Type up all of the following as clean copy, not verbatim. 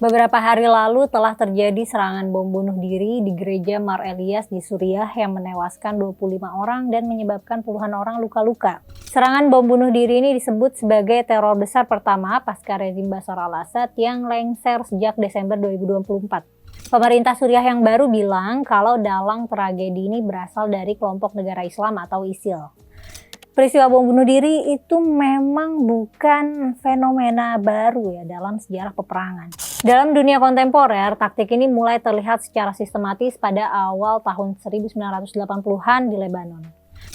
Beberapa hari lalu telah terjadi serangan bom bunuh diri di gereja Mar Elias di Suriah yang menewaskan 25 orang dan menyebabkan puluhan orang luka-luka. Serangan bom bunuh diri ini disebut sebagai teror besar pertama pasca rezim Bashar al-Assad yang lengser sejak Desember 2024. Pemerintah Suriah yang baru bilang kalau dalang tragedi ini berasal dari kelompok negara Islam atau ISIL. Peristiwa bom bunuh diri itu memang bukan fenomena baru ya dalam sejarah peperangan. Dalam dunia kontemporer, taktik ini mulai terlihat secara sistematis pada awal tahun 1980-an di Lebanon.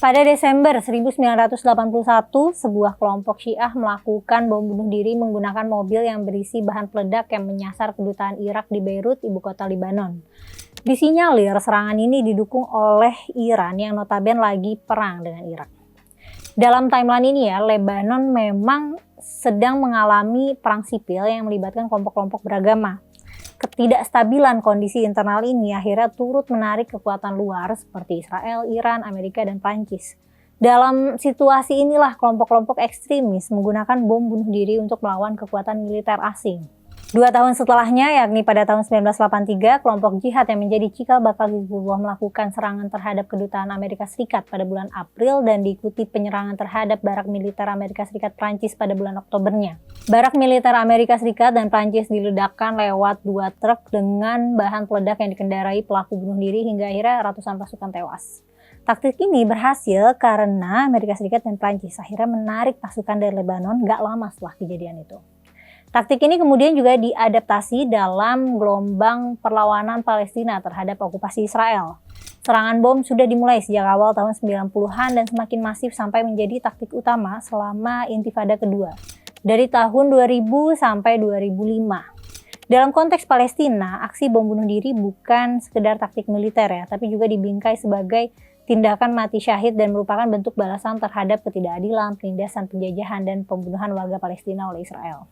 Pada Desember 1981, sebuah kelompok Syiah melakukan bom bunuh diri menggunakan mobil yang berisi bahan peledak yang menyasar kedutaan Irak di Beirut, ibu kota Lebanon. Disinyalir serangan ini didukung oleh Iran yang notabene lagi perang dengan Irak. Dalam timeline ini ya, Lebanon memang sedang mengalami perang sipil yang melibatkan kelompok-kelompok beragama. Ketidakstabilan kondisi internal ini akhirnya turut menarik kekuatan luar seperti Israel, Iran, Amerika, dan Prancis. Dalam situasi inilah kelompok-kelompok ekstremis menggunakan bom bunuh diri untuk melawan kekuatan militer asing. 2 tahun setelahnya, yakni pada tahun 1983, kelompok jihad yang menjadi cikal bakal Hizbullah melakukan serangan terhadap kedutaan Amerika Serikat pada bulan April dan diikuti penyerangan terhadap barak militer Amerika Serikat Prancis pada bulan Oktobernya. Barak militer Amerika Serikat dan Prancis diledakkan lewat 2 truk dengan bahan peledak yang dikendarai pelaku bunuh diri hingga akhirnya ratusan pasukan tewas. Taktik ini berhasil karena Amerika Serikat dan Prancis akhirnya menarik pasukan dari Lebanon gak lama setelah kejadian itu. Taktik ini kemudian juga diadaptasi dalam gelombang perlawanan Palestina terhadap okupasi Israel. Serangan bom sudah dimulai sejak awal tahun 90-an dan semakin masif sampai menjadi taktik utama selama Intifada kedua, dari tahun 2000 sampai 2005. Dalam konteks Palestina, aksi bom bunuh diri bukan sekedar taktik militer ya, tapi juga dibingkai sebagai tindakan mati syahid dan merupakan bentuk balasan terhadap ketidakadilan, penindasan, penjajahan, dan pembunuhan warga Palestina oleh Israel.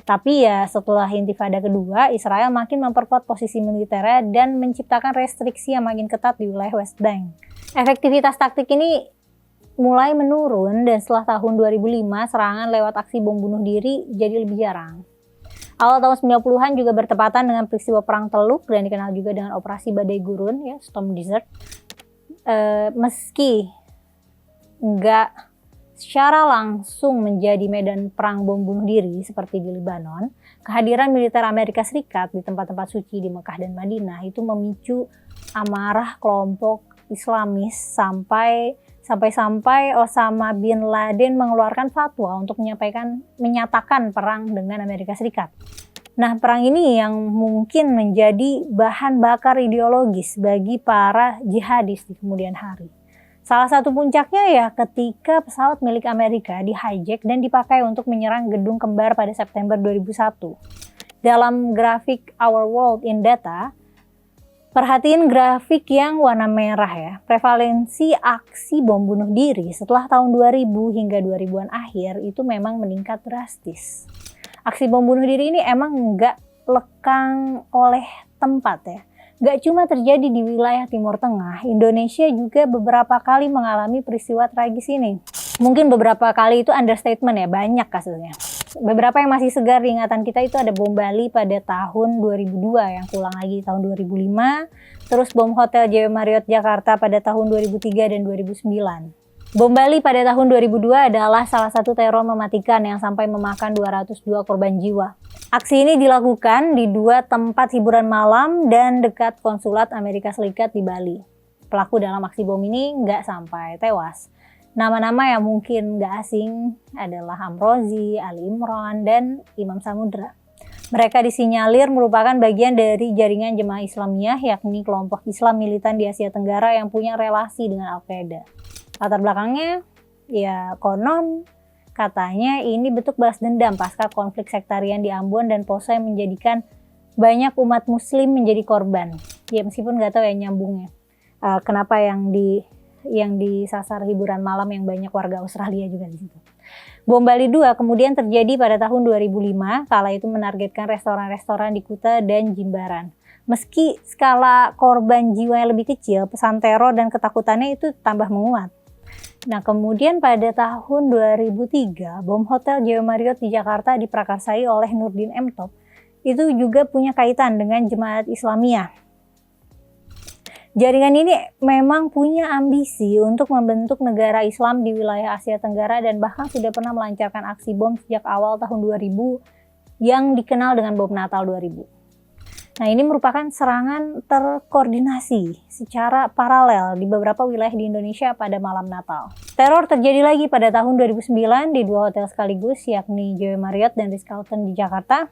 Tapi ya setelah Intifada kedua, Israel makin memperkuat posisi militernya dan menciptakan restriksi yang makin ketat di wilayah West Bank. Efektivitas taktik ini mulai menurun dan setelah tahun 2005, serangan lewat aksi bom bunuh diri jadi lebih jarang. Awal tahun 90-an juga bertepatan dengan peristiwa Perang Teluk dan dikenal juga dengan Operasi Badai Gurun, ya, Storm Desert. Meski nggak secara langsung menjadi medan perang bom bunuh diri seperti di Lebanon, kehadiran militer Amerika Serikat di tempat-tempat suci di Mekah dan Madinah itu memicu amarah kelompok Islamis sampai Osama bin Laden mengeluarkan fatwa untuk menyatakan perang dengan Amerika Serikat. Nah, perang ini yang mungkin menjadi bahan bakar ideologis bagi para jihadis di kemudian hari. Salah satu puncaknya ya ketika pesawat milik Amerika di-hijack dan dipakai untuk menyerang gedung kembar pada September 2001. Dalam grafik Our World in Data, perhatiin grafik yang warna merah ya. Prevalensi aksi bom bunuh diri setelah tahun 2000 hingga 2000-an akhir itu memang meningkat drastis. Aksi bom bunuh diri ini emang nggak lekang oleh tempat ya. Gak cuma terjadi di wilayah Timur Tengah, Indonesia juga beberapa kali mengalami peristiwa tragis ini. Mungkin beberapa kali itu understatement ya, banyak kasusnya. Beberapa yang masih segar di ingatan kita itu ada bom Bali pada tahun 2002 yang pulang lagi tahun 2005, terus bom Hotel JW Marriott Jakarta pada tahun 2003 dan 2009. Bom Bali pada tahun 2002 adalah salah satu teror mematikan yang sampai memakan 202 korban jiwa. Aksi ini dilakukan di 2 tempat hiburan malam dan dekat konsulat Amerika Serikat di Bali. Pelaku dalam aksi bom ini nggak sampai tewas. Nama-nama yang mungkin nggak asing adalah Amrozi, Ali Imran, dan Imam Samudra. Mereka disinyalir merupakan bagian dari jaringan Jemaah Islamiyah, yakni kelompok Islam militan di Asia Tenggara yang punya relasi dengan Al-Qaeda. Latar belakangnya, ya konon katanya ini bentuk balas dendam pasca konflik sektarian di Ambon dan Poso yang menjadikan banyak umat muslim menjadi korban. Ya meskipun nggak tahu ya nyambungnya. Kenapa yang disasar hiburan malam yang banyak warga Australia juga di situ. Bom Bali 2 kemudian terjadi pada tahun 2005, kala itu menargetkan restoran-restoran di Kuta dan Jimbaran. Meski skala korban jiwa yang lebih kecil, pesan teror dan ketakutannya itu tambah menguat. Nah, kemudian pada tahun 2003, bom Hotel JW Marriott di Jakarta diprakarsai oleh Nurdin M. Top. itu juga punya kaitan dengan Jemaat Islamiyah. Jaringan ini memang punya ambisi untuk membentuk negara Islam di wilayah Asia Tenggara dan bahkan sudah pernah melancarkan aksi bom sejak awal tahun 2000 yang dikenal dengan bom Natal 2000. Nah, ini merupakan serangan terkoordinasi secara paralel di beberapa wilayah di Indonesia pada malam Natal. Teror terjadi lagi pada tahun 2009 di 2 hotel sekaligus, yakni Joy Marriott dan Ritz-Carlton di Jakarta.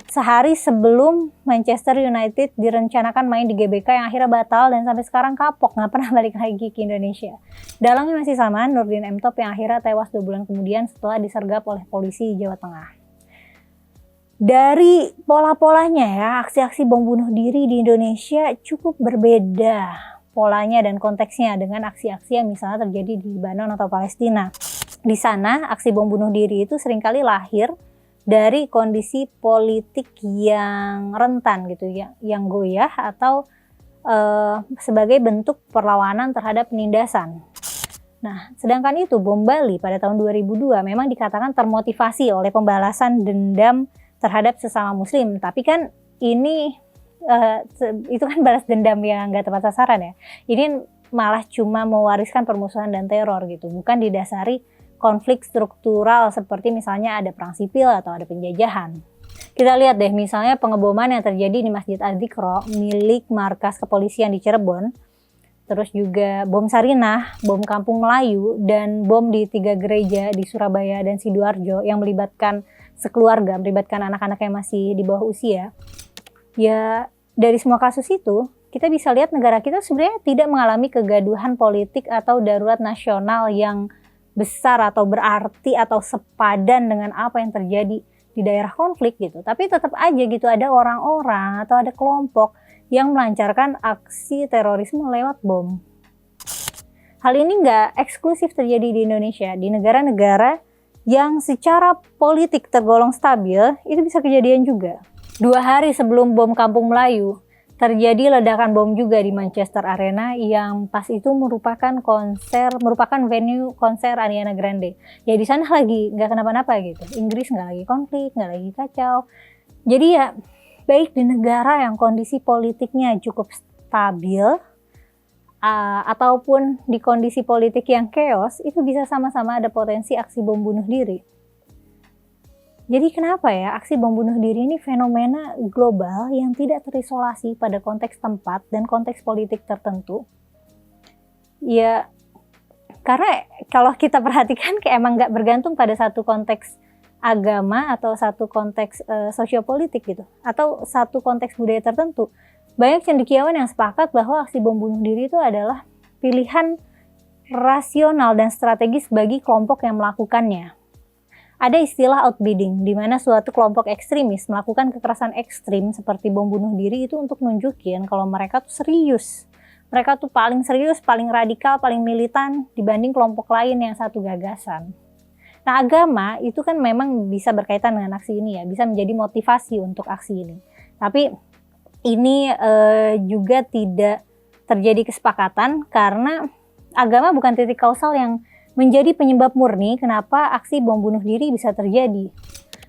Sehari sebelum Manchester United direncanakan main di GBK yang akhirnya batal dan sampai sekarang kapok, nggak pernah balik lagi ke Indonesia. Dalangnya masih sama, Nurdin M. Top yang akhirnya tewas 2 bulan kemudian setelah disergap oleh polisi Jawa Tengah. Dari pola-polanya ya, aksi-aksi bom bunuh diri di Indonesia cukup berbeda polanya dan konteksnya dengan aksi-aksi yang misalnya terjadi di Lebanon atau Palestina. Di sana, aksi bom bunuh diri itu seringkali lahir dari kondisi politik yang rentan gitu ya, yang goyah atau sebagai bentuk perlawanan terhadap penindasan. Nah, sedangkan itu bom Bali pada tahun 2002 memang dikatakan termotivasi oleh pembalasan dendam terhadap sesama muslim, tapi kan ini itu kan balas dendam yang nggak tepat sasaran ya. Ini malah cuma mewariskan permusuhan dan teror gitu, bukan didasari konflik struktural seperti misalnya ada perang sipil atau ada penjajahan. Kita lihat deh misalnya pengeboman yang terjadi di Masjid Al-Dzikro milik markas kepolisian di Cirebon, terus juga bom Sarinah, bom Kampung Melayu, dan bom di 3 gereja di Surabaya dan Sidoarjo yang melibatkan sekeluarga, melibatkan anak-anak yang masih di bawah usia. Ya, dari semua kasus itu, kita bisa lihat negara kita sebenarnya tidak mengalami kegaduhan politik atau darurat nasional yang besar atau berarti atau sepadan dengan apa yang terjadi di daerah konflik gitu. Tapi tetap aja gitu ada orang-orang atau ada kelompok yang melancarkan aksi terorisme lewat bom. Hal ini nggak eksklusif terjadi di Indonesia. Di negara-negara yang secara politik tergolong stabil, itu bisa kejadian juga. 2 hari sebelum bom Kampung Melayu, terjadi ledakan bom juga di Manchester Arena yang pas itu merupakan venue konser Ariana Grande. Ya di sana lagi nggak kenapa-napa gitu. Inggris nggak lagi konflik, nggak lagi kacau. Jadi ya baik di negara yang kondisi politiknya cukup stabil, ataupun di kondisi politik yang chaos, itu bisa sama-sama ada potensi aksi bom bunuh diri. Jadi kenapa ya aksi bom bunuh diri ini fenomena global yang tidak terisolasi pada konteks tempat dan konteks politik tertentu? Ya karena kalau kita perhatikan kayak emang nggak bergantung pada satu konteks agama atau satu konteks sosiopolitik gitu, atau satu konteks budaya tertentu. Banyak cendekiawan yang sepakat bahwa aksi bom bunuh diri itu adalah pilihan rasional dan strategis bagi kelompok yang melakukannya. Ada istilah outbidding, di mana suatu kelompok ekstremis melakukan kekerasan ekstrim seperti bom bunuh diri itu untuk nunjukin kalau mereka tuh serius. Mereka tuh paling serius, paling radikal, paling militan dibanding kelompok lain yang satu gagasan. Nah, agama itu kan memang bisa berkaitan dengan aksi ini ya, bisa menjadi motivasi untuk aksi ini. Tapi ini juga tidak terjadi kesepakatan karena agama bukan titik kausal yang menjadi penyebab murni kenapa aksi bom bunuh diri bisa terjadi.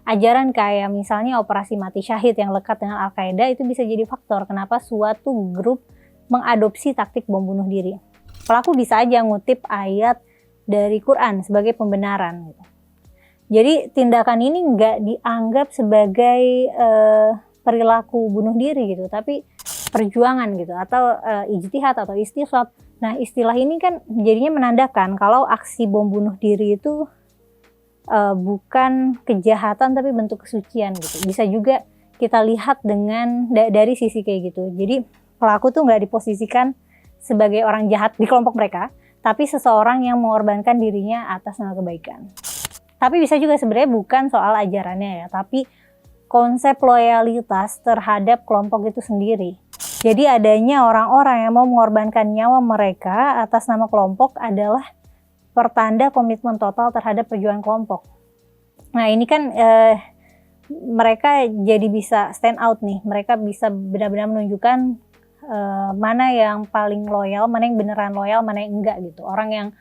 Ajaran kayak misalnya operasi mati syahid yang lekat dengan Al-Qaeda itu bisa jadi faktor kenapa suatu grup mengadopsi taktik bom bunuh diri. Pelaku bisa aja ngutip ayat dari Quran sebagai pembenaran. Jadi tindakan ini nggak dianggap sebagai perilaku bunuh diri gitu, tapi perjuangan gitu atau ijtihad atau istisab. Nah, istilah ini kan jadinya menandakan kalau aksi bom bunuh diri itu bukan kejahatan tapi bentuk kesucian gitu. Bisa juga kita lihat dengan dari sisi kayak gitu. Jadi pelaku tuh nggak diposisikan sebagai orang jahat di kelompok mereka, tapi seseorang yang mengorbankan dirinya atas nama kebaikan. Tapi bisa juga sebenarnya bukan soal ajarannya ya, tapi konsep loyalitas terhadap kelompok itu sendiri. Jadi adanya orang-orang yang mau mengorbankan nyawa mereka atas nama kelompok adalah pertanda komitmen total terhadap perjuangan kelompok. Nah ini kan mereka jadi bisa stand out nih, mereka bisa benar-benar menunjukkan mana yang paling loyal, mana yang beneran loyal, mana yang enggak gitu. Orang yang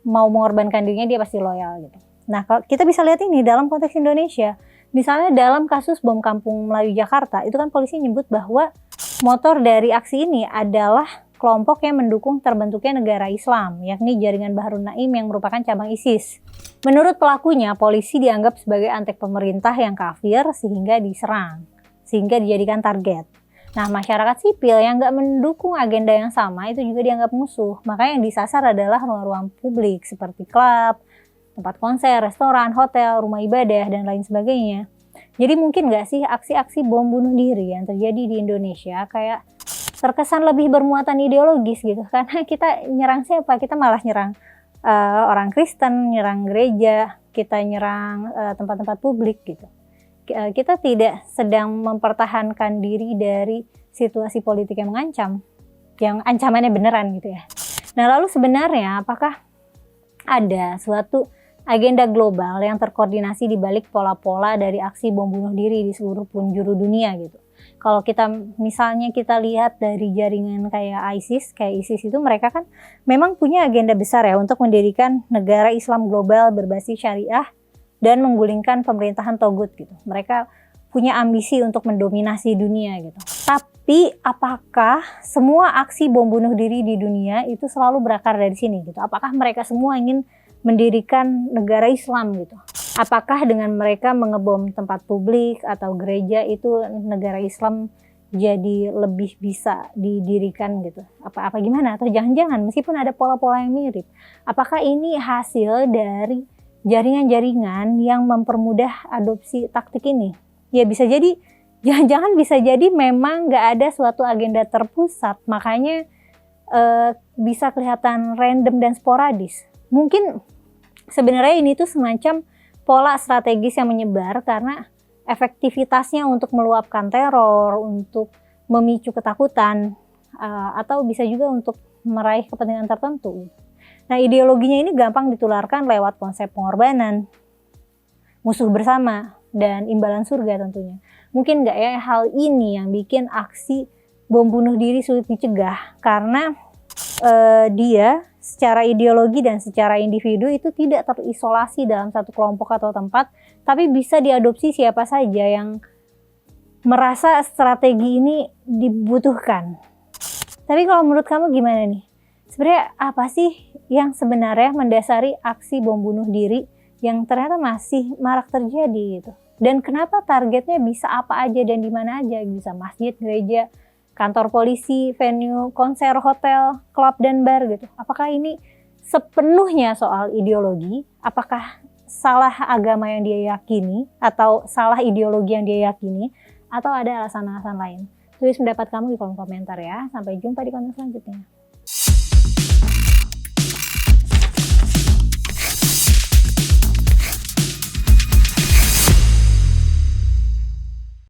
mau mengorbankan dirinya dia pasti loyal gitu. Nah kita bisa lihat ini dalam konteks Indonesia. Misalnya dalam kasus bom Kampung Melayu Jakarta, itu kan polisi nyebut bahwa motor dari aksi ini adalah kelompok yang mendukung terbentuknya negara Islam, yakni jaringan Baharun Naim yang merupakan cabang ISIS. Menurut pelakunya, polisi dianggap sebagai antek pemerintah yang kafir sehingga diserang, sehingga dijadikan target. Nah, masyarakat sipil yang nggak mendukung agenda yang sama itu juga dianggap musuh. Maka yang disasar adalah ruang-ruang publik seperti klub, tempat konser, restoran, hotel, rumah ibadah, dan lain sebagainya. Jadi mungkin nggak sih aksi-aksi bom bunuh diri yang terjadi di Indonesia kayak terkesan lebih bermuatan ideologis gitu. Karena kita nyerang siapa? Kita malah nyerang orang Kristen, nyerang gereja, kita nyerang tempat-tempat publik gitu. Kita tidak sedang mempertahankan diri dari situasi politik yang mengancam, yang ancamannya beneran gitu ya. Nah, lalu sebenarnya apakah ada suatu agenda global yang terkoordinasi di balik pola-pola dari aksi bom bunuh diri di seluruh penjuru dunia gitu? Kalau kita misalnya kita lihat dari jaringan kayak ISIS itu mereka kan memang punya agenda besar ya untuk mendirikan negara Islam global berbasis syariah dan menggulingkan pemerintahan togut gitu. Mereka punya ambisi untuk mendominasi dunia gitu. Tapi apakah semua aksi bom bunuh diri di dunia itu selalu berakar dari sini gitu? Apakah mereka semua ingin mendirikan negara Islam gitu? Apakah dengan mereka mengebom tempat publik atau gereja itu negara Islam jadi lebih bisa didirikan gitu? Apa gimana? Atau jangan-jangan meskipun ada pola-pola yang mirip, apakah ini hasil dari jaringan-jaringan yang mempermudah adopsi taktik ini? Ya bisa jadi, jangan-jangan bisa jadi memang nggak ada suatu agenda terpusat, makanya bisa kelihatan random dan sporadis. Mungkin sebenarnya ini tuh semacam pola strategis yang menyebar karena efektivitasnya untuk meluapkan teror, untuk memicu ketakutan, atau bisa juga untuk meraih kepentingan tertentu. Nah, ideologinya ini gampang ditularkan lewat konsep pengorbanan, musuh bersama, dan imbalan surga tentunya. Mungkin nggak ya hal ini yang bikin aksi bom bunuh diri sulit dicegah karena dia secara ideologi dan secara individu itu tidak terisolasi dalam satu kelompok atau tempat, tapi bisa diadopsi siapa saja yang merasa strategi ini dibutuhkan. Tapi kalau menurut kamu gimana nih? Sebenarnya apa sih yang sebenarnya mendasari aksi bom bunuh diri yang ternyata masih marak terjadi gitu? Dan kenapa targetnya bisa apa aja dan di mana aja? Bisa masjid, gereja, kantor polisi, venue, konser, hotel, klub, dan bar gitu. Apakah ini sepenuhnya soal ideologi? Apakah salah agama yang dia yakini? Atau salah ideologi yang dia yakini? Atau ada alasan-alasan lain? Tulis pendapat kamu di kolom komentar ya. Sampai jumpa di konten selanjutnya.